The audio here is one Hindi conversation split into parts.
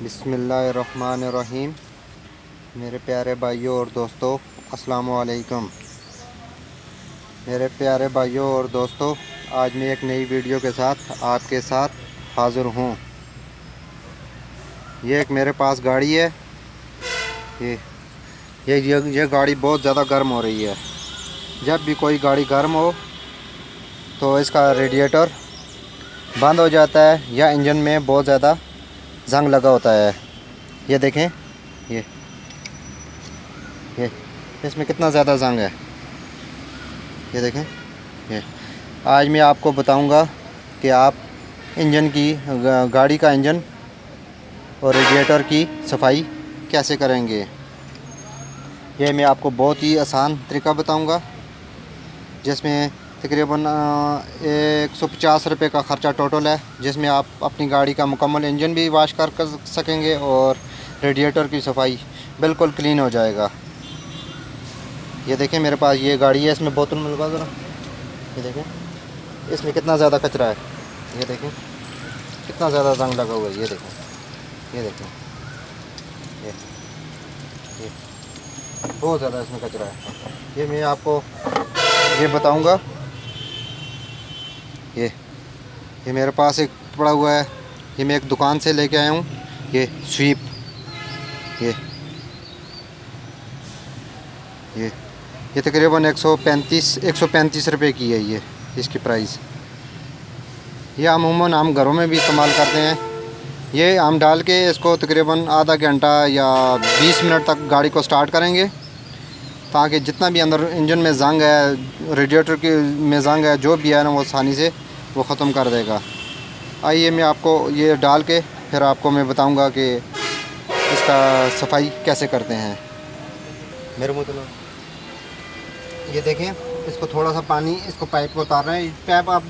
बिस्मिल्लाहिर्रहमानिर्रहीम। मेरे प्यारे भाइयों और दोस्तों, अस्सलाम वालेकुम। मेरे प्यारे भाइयों और दोस्तों, आज मैं एक नई वीडियो के साथ आपके साथ हाज़िर हूँ। ये एक मेरे पास गाड़ी है। ये गाड़ी बहुत ज़्यादा गर्म हो रही है। जब भी कोई गाड़ी गर्म हो तो इसका रेडिएटर बंद हो जाता है या इंजन में बहुत ज़्यादा जंग लगा होता है। ये देखें, ये इसमें कितना ज़्यादा जंग है। ये देखें। ये आज मैं आपको बताऊंगा कि आप इंजन की गाड़ी का इंजन और रेडिएटर की सफाई कैसे करेंगे। ये मैं आपको बहुत ही आसान तरीका बताऊंगा, जिसमें तकरीबन 150 रुपये का ख़र्चा टोटल है, जिसमें आप अपनी गाड़ी का मुकम्मल इंजन भी वाश कर सकेंगे और रेडिएटर की सफाई बिल्कुल क्लीन हो जाएगा। ये देखें, मेरे पास ये गाड़ी है, इसमें बोतल में लगा ज़रा। ये देखें इसमें कितना ज़्यादा कचरा है। ये देखें कितना ज़्यादा जंग लगा हुआ है। ये देखें, ये देखें, ये बहुत ज़्यादा इसमें कचरा है। ये मैं आपको ये बताऊंगा। ये मेरे पास एक पड़ा हुआ है, ये मैं एक दुकान से लेके आया हूँ। ये स्वीप, ये तकरीबन 135 रुपये की है। ये इसकी प्राइस। ये अमूमन हम घरों में भी इस्तेमाल करते हैं। ये हम डाल के इसको तकरीबन आधा घंटा या 20 मिनट तक गाड़ी को स्टार्ट करेंगे, ताकि जितना भी अंदर इंजन में जंग है, रेडिएटर के में जंग है, जो भी है ना, वो आसानी से वो ख़त्म कर देगा। आइए मैं आपको ये डाल के फिर आपको मैं बताऊंगा कि इसका सफाई कैसे करते हैं। मेरे मुँह ये देखें, इसको थोड़ा सा पानी, इसको पाइप को उतार रहे हैं। पाइप आप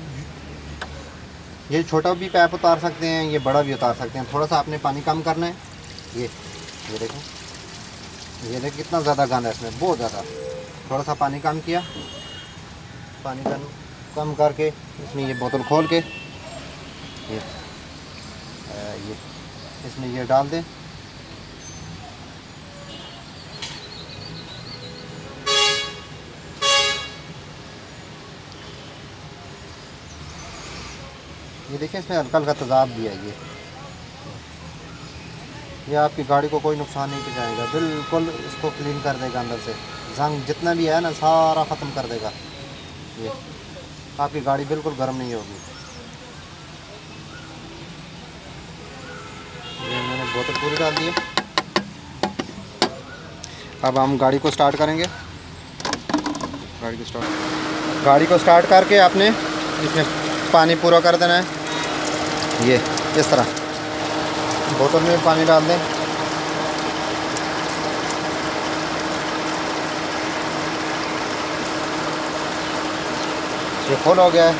ये छोटा भी पाइप उतार सकते हैं, ये बड़ा भी उतार सकते हैं। थोड़ा सा आपने पानी कम करना है। ये देखें, ये देखें कितना ज़्यादा गंदा है इसमें, बहुत ज़्यादा। थोड़ा सा पानी कम किया, पानी कम करके इसमें ये बोतल खोल के ये इसमें ये डाल दें। ये देखिए, इसमें हल्का हल्का तेज़ाब भी है। ये आपकी गाड़ी को कोई नुकसान नहीं पहुंचाएगा, बिल्कुल इसको क्लीन कर देगा। अंदर से जंग जितना भी है ना, सारा ख़त्म कर देगा। ये आपकी गाड़ी बिल्कुल गर्म नहीं होगी। ये मैंने बोतल पूरी डाल दी है। अब हम गाड़ी को स्टार्ट करेंगे। गाड़ी को स्टार्ट करके आपने इसमें पानी पूरा कर देना है। ये इस तरह बोतल में पानी डाल दें। ये फुल हो गया है।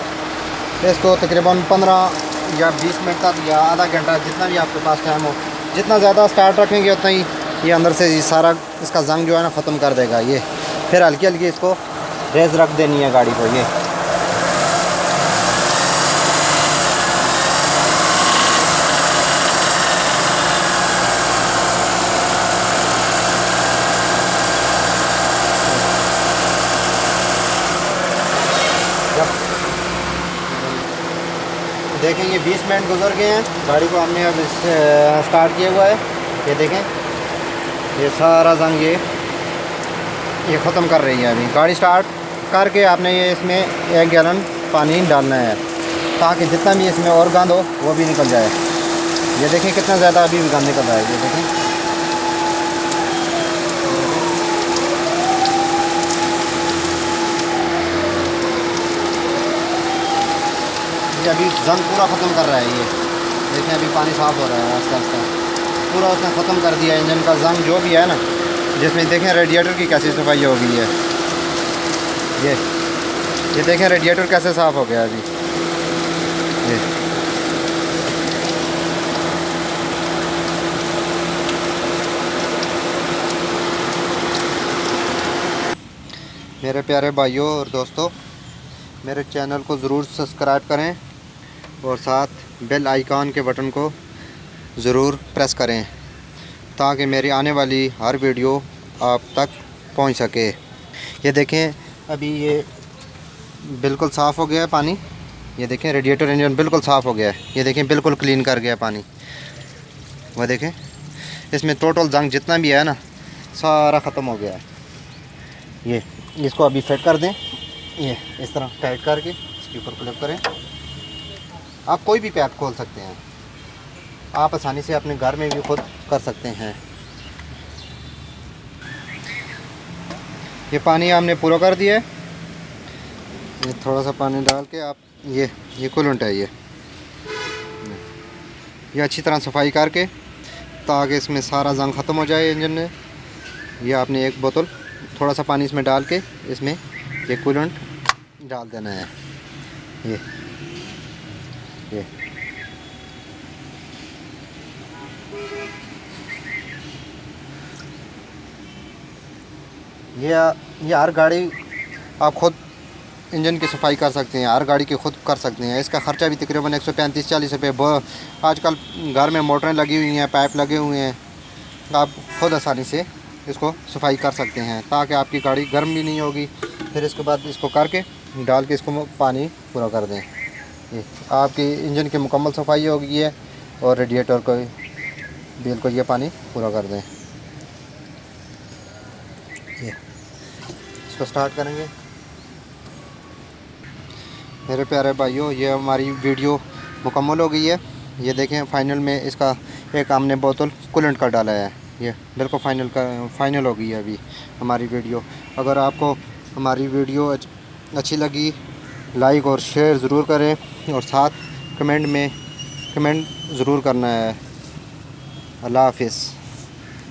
इसको तकरीबन 15 या 20 मिनट तक या आधा घंटा, जितना भी आपके पास टाइम हो, जितना ज़्यादा स्टार्ट रखेंगे उतना ही ये अंदर से सारा इसका जंग जो है ना ख़त्म कर देगा। ये फिर हल्की हल्की इसको रेस रख देनी है गाड़ी को। देखें, ये 20 मिनट गुजर गए हैं, गाड़ी को हमने अब स्टार्ट किया हुआ है। ये देखें, ये सारा जंग ये ख़त्म कर रही है। अभी गाड़ी स्टार्ट करके आपने ये इसमें 1 गैलन पानी डालना है, ताकि जितना भी इसमें और गंद हो वो भी निकल जाए। ये देखें कितना ज़्यादा अभी भी गंद निकल रहा है। ये देखें, ये अभी जंग पूरा ख़त्म कर रहा है। ये देखें, अभी पानी साफ़ हो रहा है आस्ता आस्ता। पूरा उसने ख़त्म कर दिया इंजन का जंग जो भी है ना, जिसमें देखें रेडिएटर की कैसी सफाई हो गई है। ये देखें रेडिएटर कैसे साफ़ हो गया अभी। ये मेरे प्यारे भाइयों और दोस्तों, मेरे चैनल को ज़रूर सब्सक्राइब करें और साथ बेल आइकॉन के बटन को ज़रूर प्रेस करें ताकि मेरी आने वाली हर वीडियो आप तक पहुंच सके। ये देखें अभी ये बिल्कुल साफ़ हो गया है पानी। ये देखें रेडिएटर इंजन बिल्कुल साफ़ हो गया है। ये देखें बिल्कुल क्लीन कर गया पानी। वह देखें इसमें टोटल जंग जितना भी है ना सारा ख़त्म हो गया है। ये इसको अभी फिट कर दें। ये इस तरह टाइट करके इसके ऊपर क्लिप करें। आप कोई भी पैप खोल सकते हैं। आप आसानी से अपने घर में भी खुद कर सकते हैं। ये पानी हमने पूरा कर दिया है। ये थोड़ा सा पानी डाल के आप ये कूलेंट है ये अच्छी तरह सफाई करके ताकि इसमें सारा जंग ख़त्म हो जाए इंजन में। ये आपने एक बोतल थोड़ा सा पानी इसमें डाल के इसमें ये कूलेंट डाल देना है। ये ये हर गाड़ी आप खुद इंजन की सफाई कर सकते हैं। हर गाड़ी की खुद कर सकते हैं। इसका ख़र्चा भी तकरीबन 135-40 रुपये। आजकल घर में मोटरें लगी हुई हैं, पाइप लगे हुए हैं। आप खुद आसानी से इसको सफाई कर सकते हैं ताकि आपकी गाड़ी गर्म भी नहीं होगी। फिर इसके बाद इसको करके डाल के इसको पानी पूरा कर दें। ये आपकी इंजन की मुकम्मल सफाई हो गई है और रेडिएटर को बिल्कुल ये पानी पूरा कर दें। ये इसको स्टार्ट करेंगे। मेरे प्यारे भाइयों, ये हमारी वीडियो मुकम्मल हो गई है। ये देखें फाइनल में इसका एक हमने बोतल कूलेंट का डाला है। ये बिल्कुल फाइनल हो गई है अभी हमारी वीडियो। अगर आपको हमारी वीडियो अच्छी लगी लाइक और शेयर ज़रूर करें और साथ कमेंट ज़रूर करना है। अल्लाह हाफिज़।